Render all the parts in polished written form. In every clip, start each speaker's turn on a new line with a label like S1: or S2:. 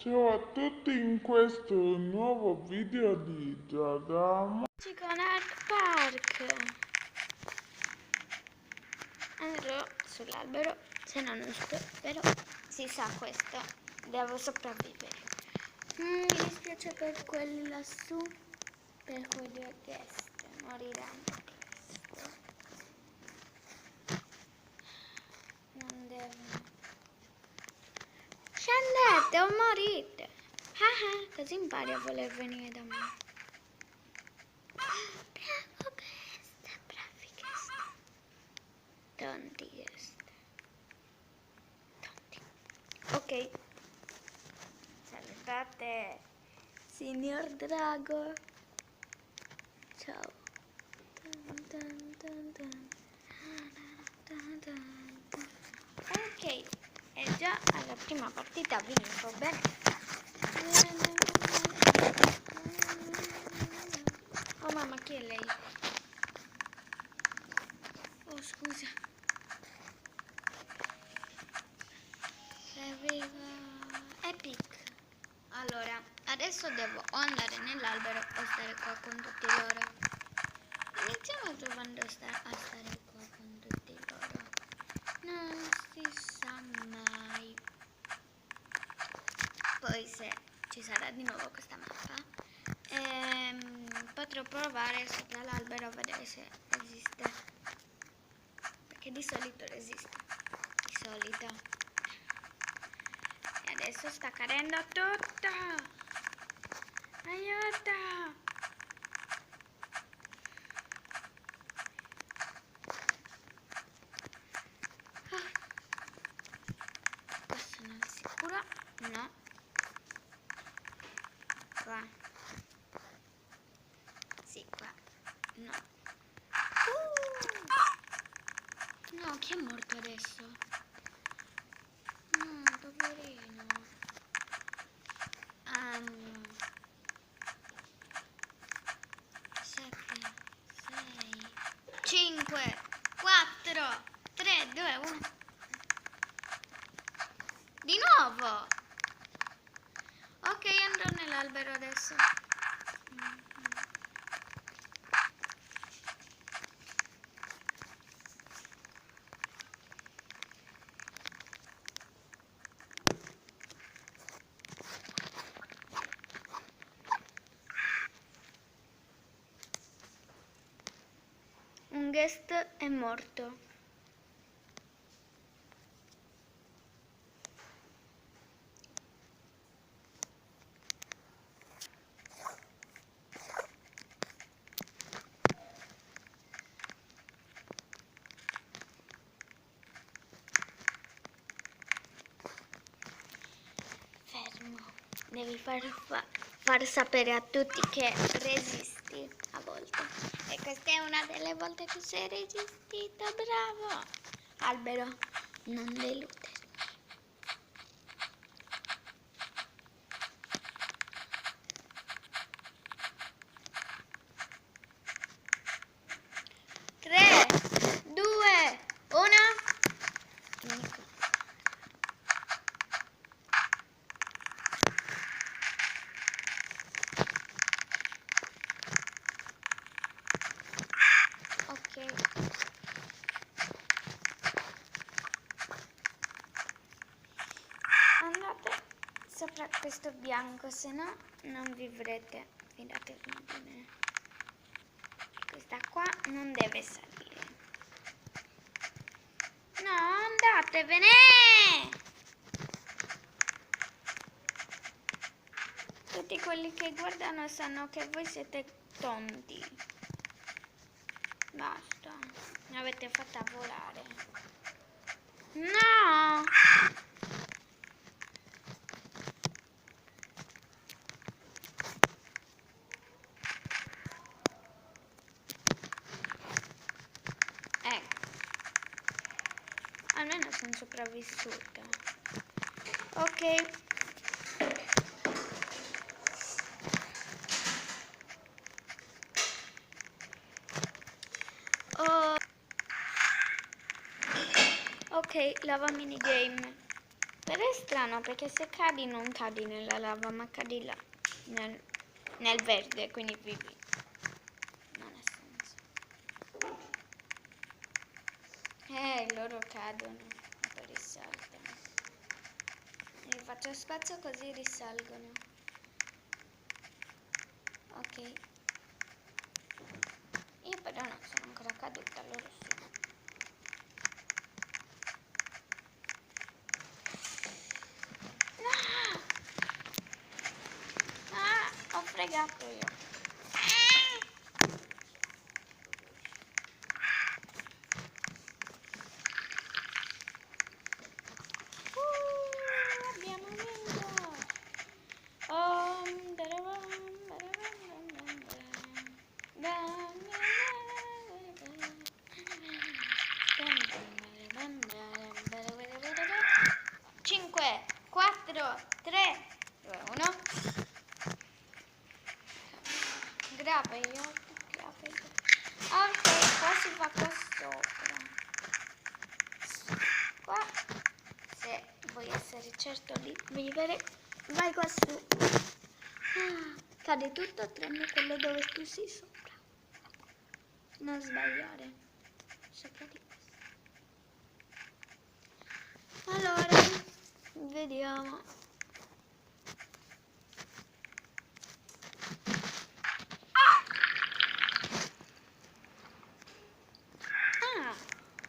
S1: Ciao a tutti in questo nuovo video di Giacomo.
S2: Con Art Park. Andrò sull'albero, se no non sto, però si sa questo, devo sopravvivere. Mi dispiace per quelli lassù, per quei due guest, moriranno presto. Non devono. Scendete o morite. Così impari a voler venire da me. Bravo guest, bravi guest. Tonti guest. Tonti. Ok. Salutate, signor Drago. Ciao. Ok, e già alla prima partita vinco, bene. Oh mamma, chi è lei? Oh scusa. Epic. Allora, adesso devo o andare nell'albero o stare qua con tutti loro. Iniziamo provando a stare qua con tutti loro. Non si sa mai. Poi se ci sarà di nuovo questa mappa, potrò provare sopra l'albero a vedere se resiste. Perché di solito resiste. Di solito. E adesso sta cadendo tutto. Aiuto! Qua sono al sicuro? No. Qua. Sì, qua. No. No, chi è morto adesso? No, poverino. 7, 6, 5, 4, 3, 2, 1. Di nuovo! Ok, andrò nell'albero adesso. Un guest è morto. Fermo. Devi far sapere a tutti che resisti a volte. E questa è una delle volte che sei resistito. Bravo. Albero, non deludermi. Tre, due, uno. Ok. Andate sopra questo bianco, se no non vivrete. Fidatevi di me. Questa qua non deve salire. No, andatevene! Tutti quelli che guardano sanno che voi siete tonti. Basta, mi avete fatta volare. No! Ecco. Almeno sono sopravvissuta. Ok. Ok, lava minigame. Però è strano perché se cadi non cadi nella lava, ma cadi là, nel verde, quindi vivi. Non ha senso. Loro cadono e poi risalgono. Io faccio spazio così risalgono. Ok. Io però non sono ancora caduta, loro sì. Ho fregato io. Abbiamo vinto. Cinque, 4, 3, 2, 1. Grave io. Ok, qua si fa qua sopra. Qua, se vuoi essere certo di vivere, vai qua su. Cade tutto tranne quello dove tu sei sopra. Non sbagliare. Sopra di questo. Allora, vediamo.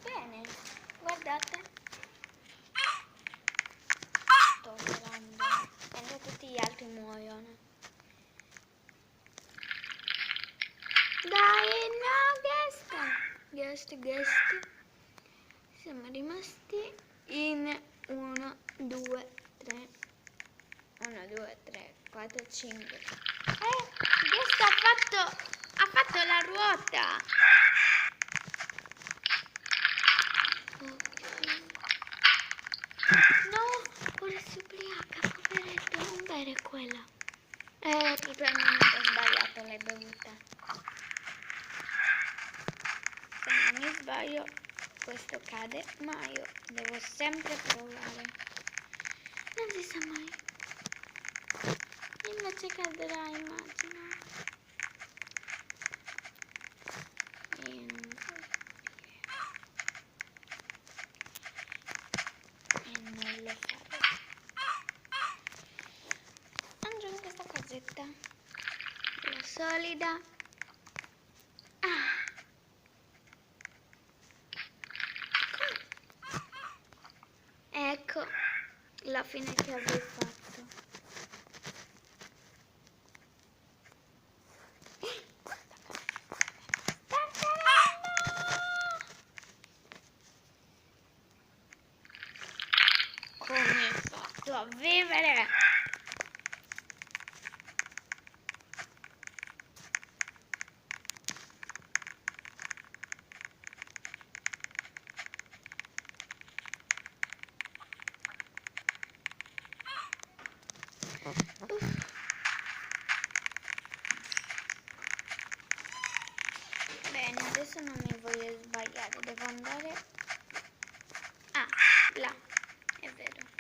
S2: Bene, guardate. Sto volando. Mentre tutti gli altri muoiono. Dai, no, guest. Siamo rimasti in 1, 2, 3. 1, 2, 3, 4, 5. Guest ha fatto la ruota. No, ora si ubriaca, poveretto, non bere quella. Probabilmente ho sbagliato, l'hai bevuta. Se non mi sbaglio, questo cade, ma io devo sempre provare. Non si sa mai. Invece cadrà, immagino. E non lo farò. Aggiungo questa cosetta. La solida. Ecco la fine che avevo fatto. Come hai fatto a vivere? Bene, adesso non mi voglio sbagliare, devo andare là, è vero.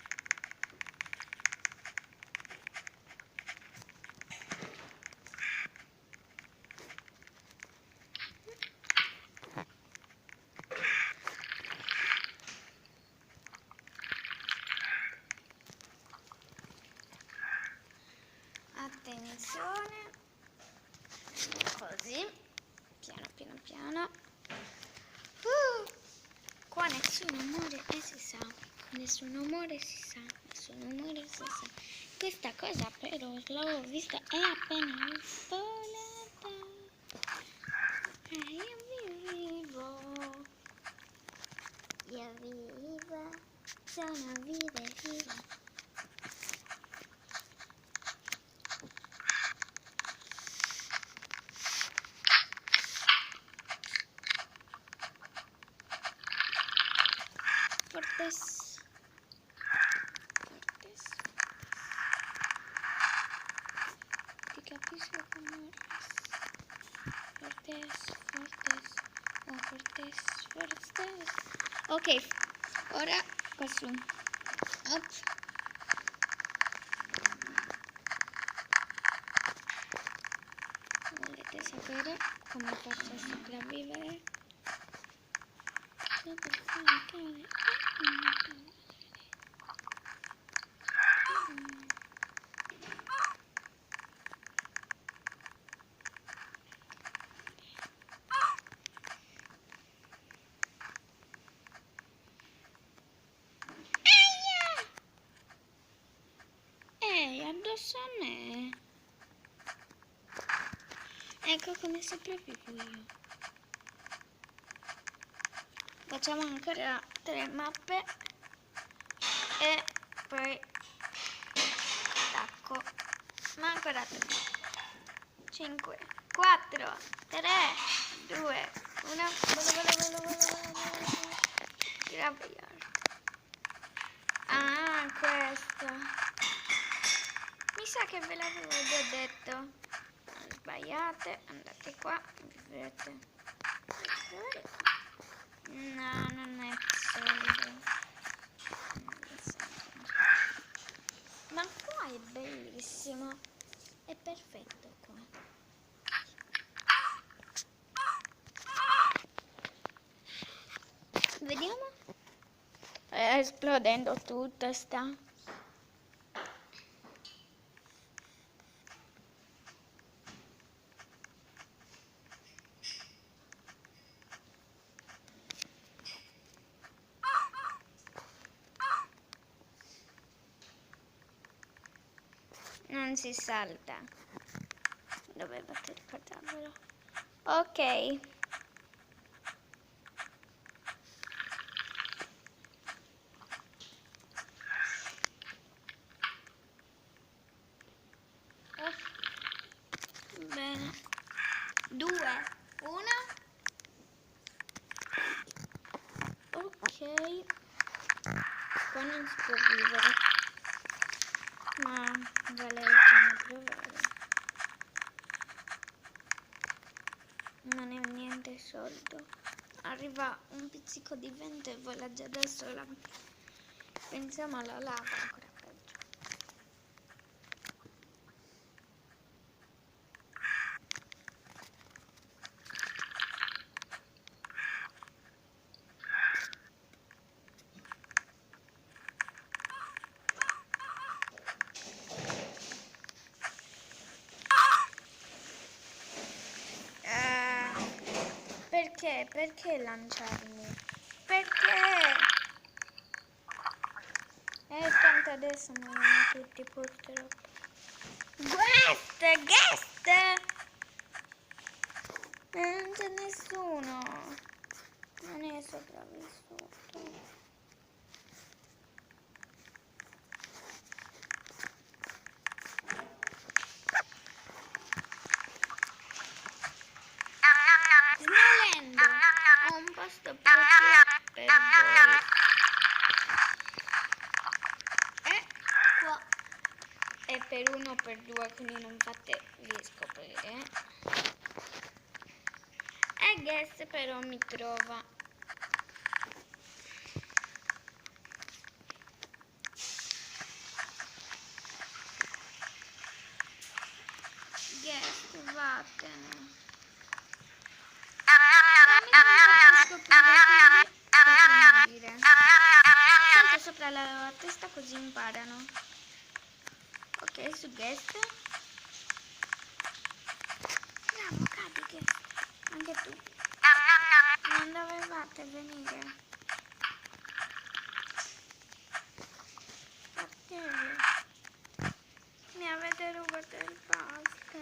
S2: Attenzione, così, piano. Qua nessun umore si sa. Questa cosa però l'avevo vista, è appena volata. Io vivo, sono viva. Fortes. Ti capisco come Fortes. Ok, ora qua su. Up. come faccio a sopravvivere. Ehi, addosso a me. Ecco come sopravvivo io. Facciamo ancora 3 mappe e poi stacco. Ma ancora 3, 5, 4, 3, 2, 1. Graveyard. Ah, questo. Mi sa che ve l'avevo già detto. Sbagliate, andate qua, vedete. No, non è solido. Ma qua è bellissimo. È perfetto qua. Vediamo. Esplodendo tutto sta. Non si salta. Dovevate ricordarvelo. Ok. Bene. 2, 1. Ok. Qua non si può vivere. Ma vale la pena provare. Non è niente soldo. Arriva un pizzico di vento e vola già da sola. Pensiamo alla lava, ancora peggio. Perché? Perché lanciarmi? Perché? Tanto adesso muoiono tutti purtroppo. Guest! Non c'è nessuno. Non è sopravvissuto. Snowland! Ho un posto proprio per voi. Qua è per 1 o per 2, quindi non fatevi scoprire. E Guest però mi trova. Guest, vattene. Salta sopra la testa così imparano. Ok, su Guest. Bravo, cadi Guest. Anche tu. Non dovevate venire. Perché? Mi avete rubato il pasta.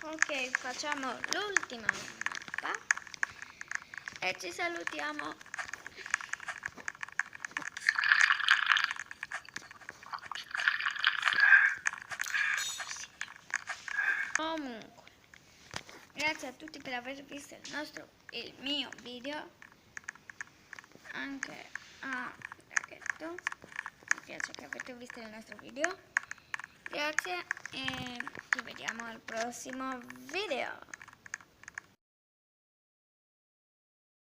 S2: Ok, facciamo l'ultima mappa. E ci salutiamo. Comunque, grazie a tutti per aver visto il mio video. Anche a Raghetto. Mi piace che avete visto il nostro video. Grazie e ci vediamo al prossimo video.